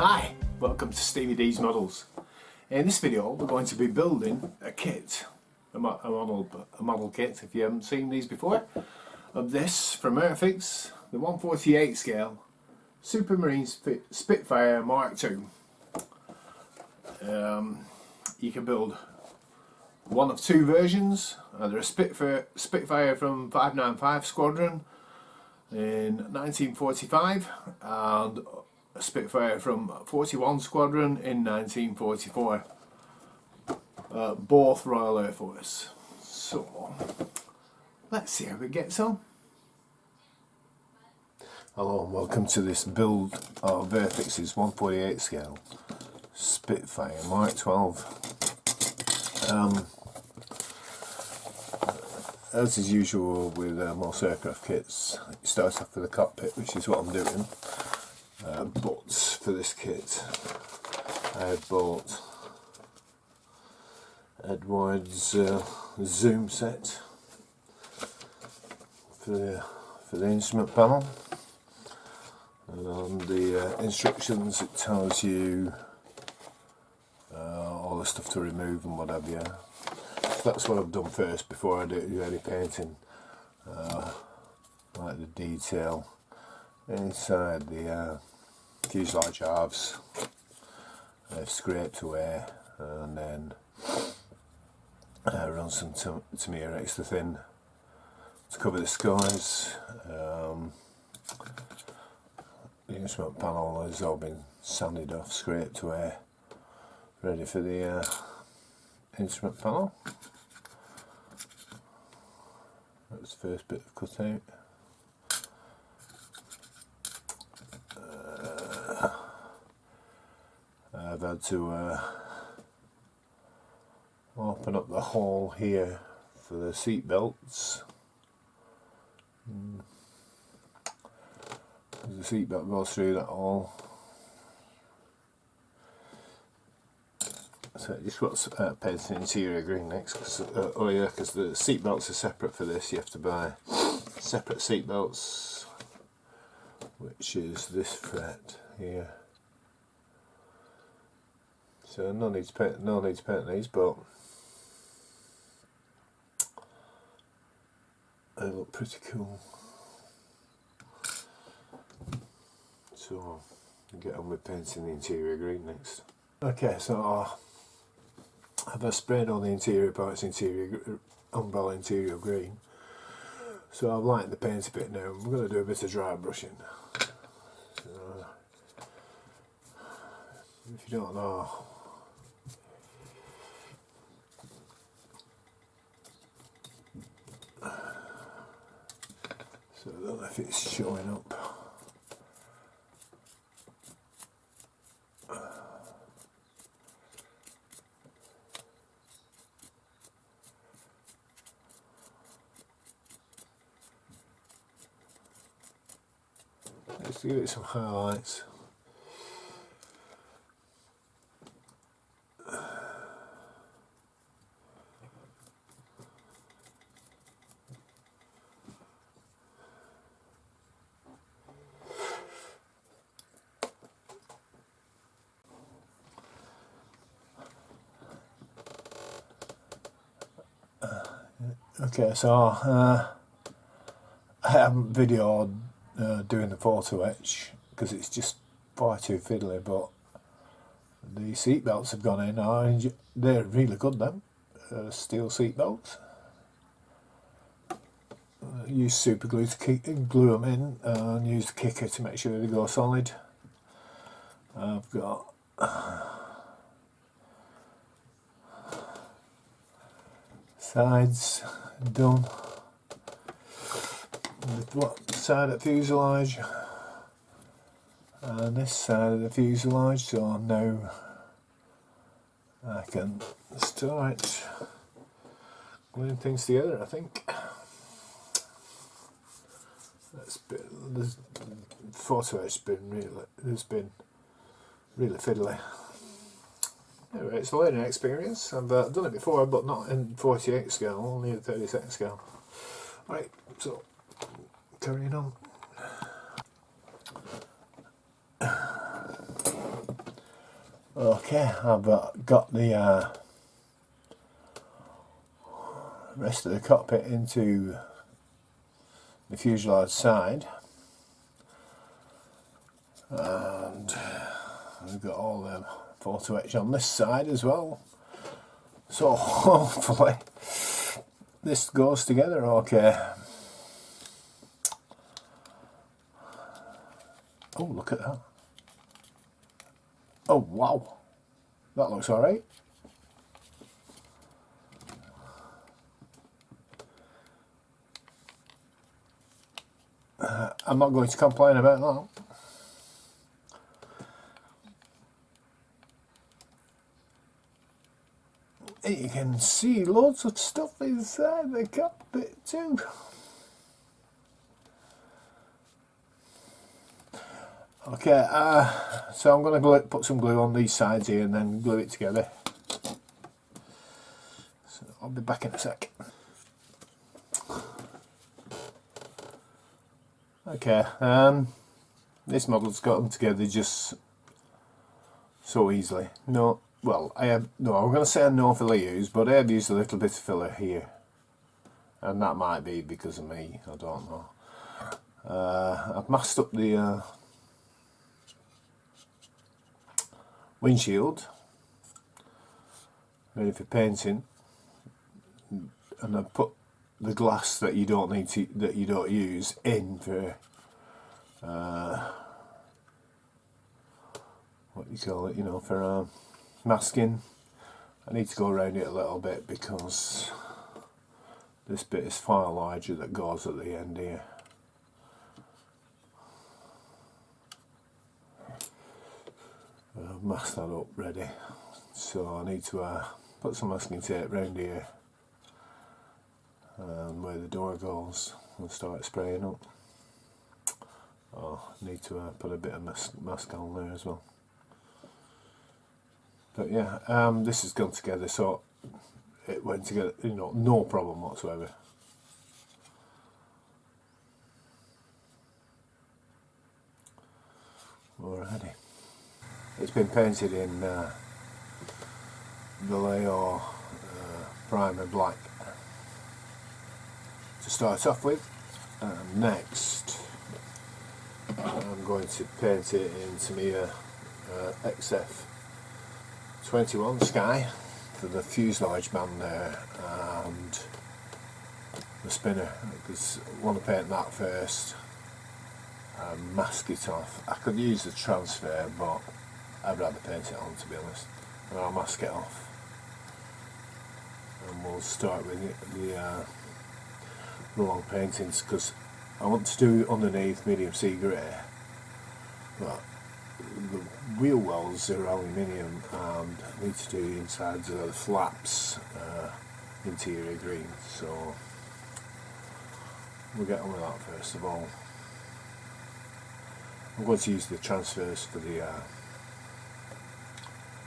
Hi, welcome to Stevie D's Models. In this video we're going to be building a kit, a model kit, if you haven't seen these before, of this from Airfix, the 1/48 scale Supermarine Spitfire Mk12. You can build one of two versions, either a Spitfire from 595 Squadron in 1945 and a Spitfire from 41 Squadron in 1944, both Royal Air Force. So let's see how we get on. Hello and welcome to this build of Airfix's 1/48 scale Spitfire Mk12. As is usual with most aircraft kits, you start off with a cockpit, which is what I'm doing. But for this kit, I bought Eduard Zoom set for the instrument panel, and on the instructions it tells you all the stuff to remove and what have you. So that's what I've done first before I do any painting, like the detail inside the fuselage halves. I've scraped away and then run some Tamiya extra thin to cover the skies. The instrument panel has all been sanded off, scraped away, ready for the instrument panel. That's the first bit of cut out. I've had to open up the hole here for the seat belts. The seat belt goes through that hole. So I just got painting interior green next, because the seat belts are separate for this. You have to buy separate seat belts, which is this fret here. So no need to paint these, but they look pretty cool. So I'll get on with painting the interior green next. Okay, so I've sprayed all the interior parts, umbrella interior green. So I've lightened the paint a bit now. I'm going to do a bit of dry brushing. So, if you don't know, so I don't know if it's showing up. Just to give it some highlights. Okay, so I haven't videoed doing the photo etch because it's just far too fiddly, but the seat belts have gone in. They're really good, them steel seat belts. Use super glue to glue them in, and use the kicker to make sure they go solid. I've got sides done. The side of the fuselage and this side of the fuselage, so now I can start gluing things together. I think the photo has been really fiddly. Anyway, it's a learning experience. I've done it before, but not in 48 scale, only in 32 scale. Right, so carrying on. Okay, I've got the rest of the cockpit into the fuselage side, and we've got all the photo etch on this side as well, so hopefully this goes together okay. Oh, look at that. Oh wow, that looks alright. I'm not going to complain about that. You can see loads of stuff inside the cockpit too. Okay, so I'm going to put some glue on these sides here and then glue it together. So I'll be back in a sec. Okay, this model's got them together just so easily. No, well, I'm going to say no filler used, but I have used a little bit of filler here, and that might be because of me, I don't know. I've masked up the windshield, ready for painting, and I've put the glass that you don't need to, that you don't use, in for what you call it, you know, for masking. I need to go around it a little bit because this bit is far larger that goes at the end here. I've masked that up ready, so I need to put some masking tape around here and where the door goes and start spraying up. Oh, I need to put a bit of mask on there as well. But yeah, this has gone together, so it went together, you know, no problem whatsoever. Alrighty. It's been painted in Vallejo primer black to start off with, and next I'm going to paint it into my XF21 Sky for the fuselage band there and the spinner, because I want to paint that first and mask it off. I could use the transfer, but I'd rather paint it on, to be honest, and I'll mask it off. And we'll start with the long paintings, because I want to do underneath medium sea grey, but the wheel wells are aluminium and I need to do the insides of the flaps interior green, so we'll get on with that first of all. I'm going to use the transfers for the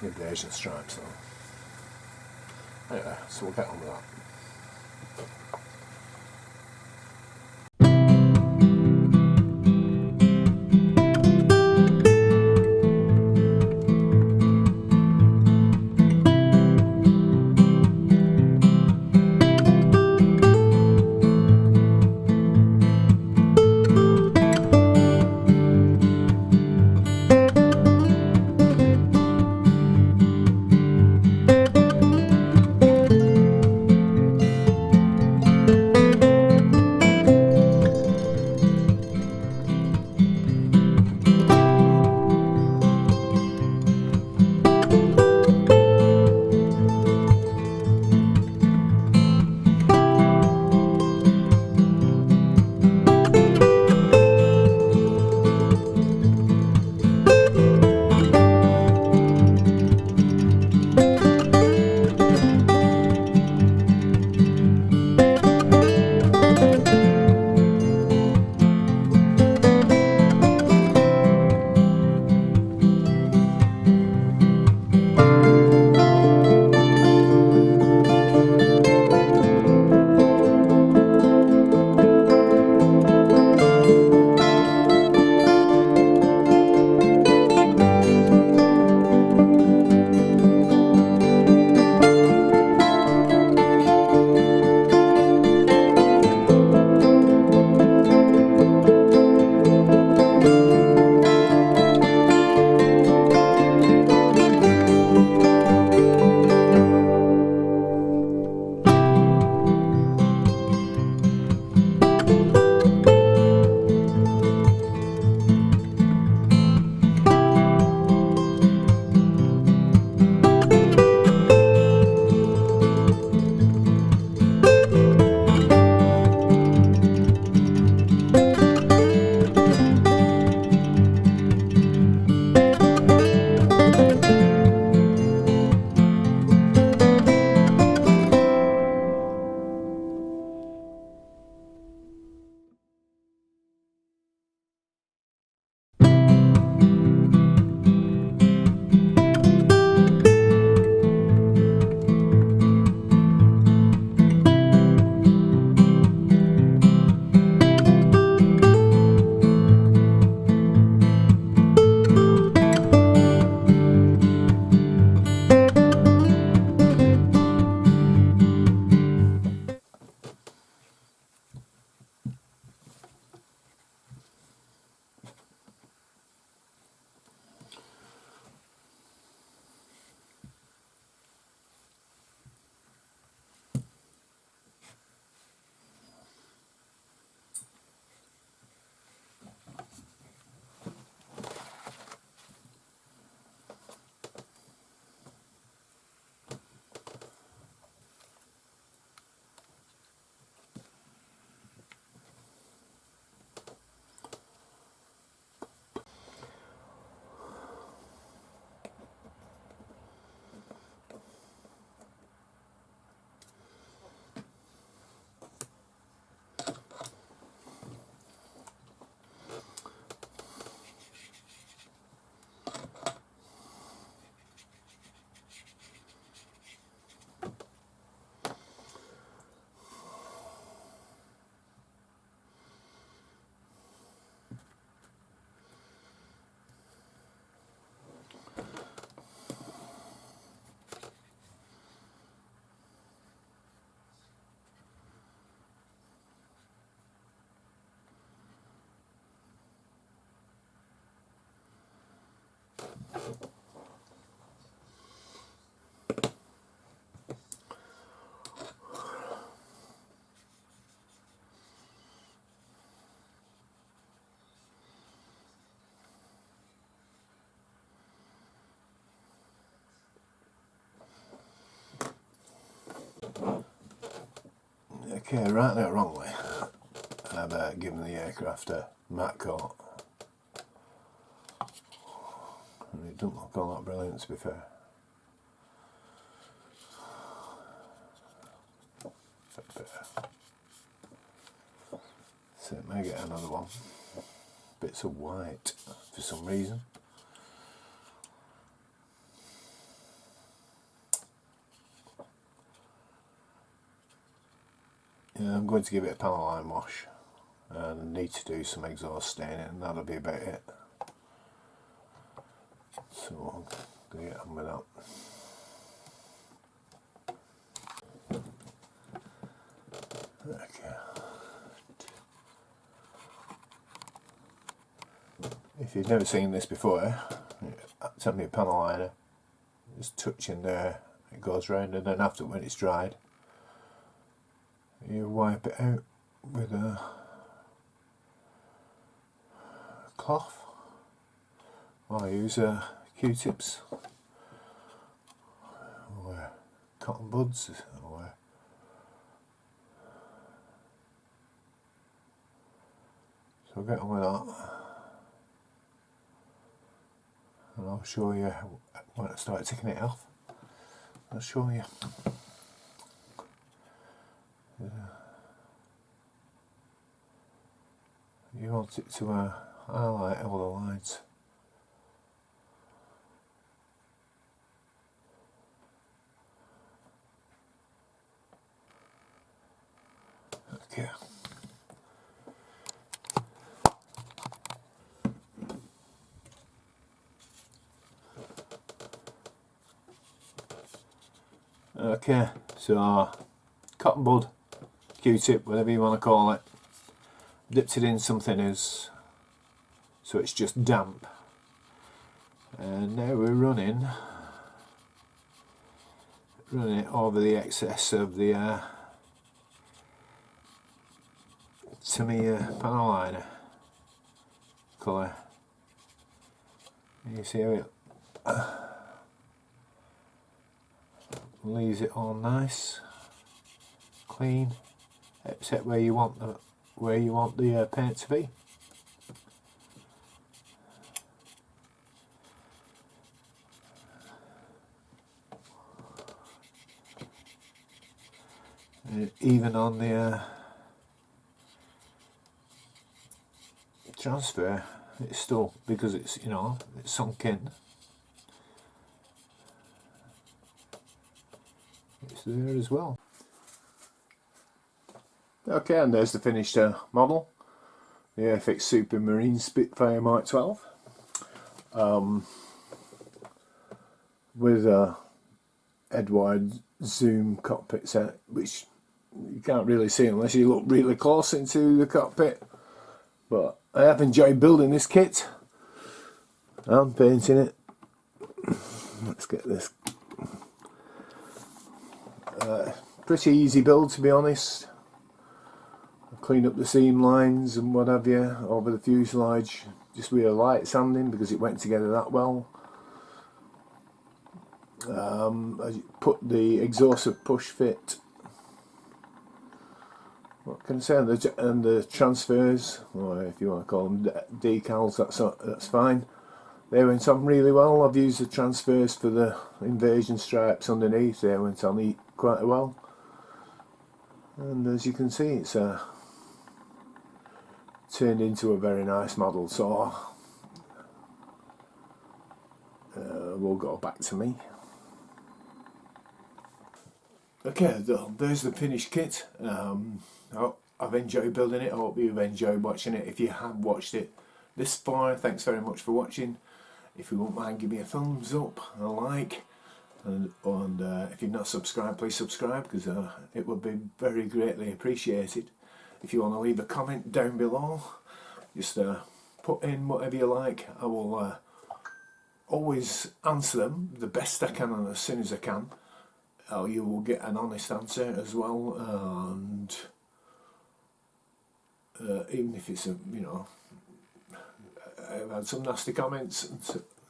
invasion stripes though. Anyway, so we'll get on with that. Okay, rightly or wrongly, I've given the aircraft a matte coat. And it doesn't look all that brilliant, to be fair. So it may get another one. Bits of white for some reason. Yeah, I'm going to give it a panel line wash and need to do some exhaust staining, and that'll be about it. So I'm going to get on with that. Okay. If you've never seen this before, take me a panel liner, just touching there, it goes round, and then after, when it's dried, you wipe it out with a cloth, or use Q-tips or cotton buds, or so I'll get on with that, and I'll show you when I start taking it off. I'll show you. You want it to highlight all the lines. Okay. Okay, so cotton bud, Q-tip, whatever you want to call it, dipped it in something as so it's just damp, and now we're running it over the excess of the panel liner colour. You see how it leaves it all nice, clean, except where you want the paint to be. Even on the transfer, it's still, because it's, you know, it's sunk in, it's there as well. Okay, and there's the finished model, the Airfix Supermarine Spitfire Mk12, with a Eduard Zoom cockpit set, which you can't really see unless you look really close into the cockpit. But I have enjoyed building this kit and painting it. Let's get this. Pretty easy build, to be honest. Clean up the seam lines and what have you over the fuselage, just with a light sanding because it went together that well. I put the exhaust push fit. What can I say? And the transfers, or if you want to call them decals, that's fine. They went on really well. I've used the transfers for the invasion stripes underneath. They went on quite well. And as you can see, it's turned into a very nice model. So we'll go back to me. Okay, there's the finished kit. I've enjoyed building it. I hope you've enjoyed watching it. If you have watched it this far, thanks very much for watching. If you won't mind, give me a thumbs up, a like, and if you're not subscribed, please subscribe, because it would be very greatly appreciated. If you want to leave a comment down below, just put in whatever you like. I will always answer them the best I can and as soon as I can. You will get an honest answer as well, and even if it's you know, I've had some nasty comments,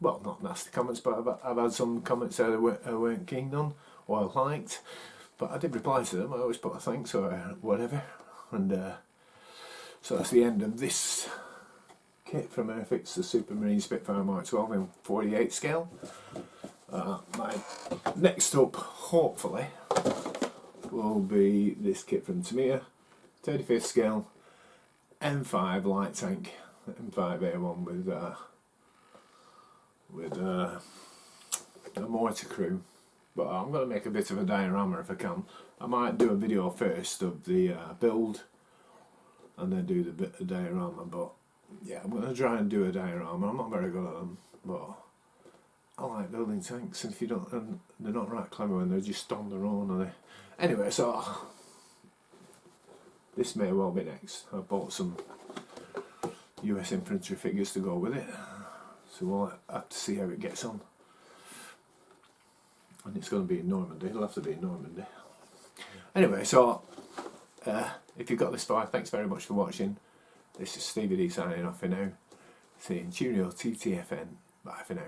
well, not nasty comments, but I've had some comments that I weren't keen on or I liked, but I did reply to them. I always put a thanks or whatever, and so that's the end of this kit from Airfix, the Supermarine Spitfire Mk12 in 48 scale. My next up, hopefully, will be this kit from Tamiya, 35th scale, M5 light tank, M5A1 with a mortar crew. But I'm going to make a bit of a diorama if I can. I might do a video first of the build and then do the diorama, but yeah, I'm going to try and do a diorama. I'm not very good at them, but I like building tanks, and if you don't, and they're not right clever when they're just on their own, are they? Anyway, so this may well be next. I bought some US infantry figures to go with it, so we'll have to see how it gets on. And it's going to be in Normandy. It'll have to be in Normandy. Anyway, so if you've got this far, thanks very much for watching. This is Stevie D signing off for now, saying cheerio TTFN. Bye for now.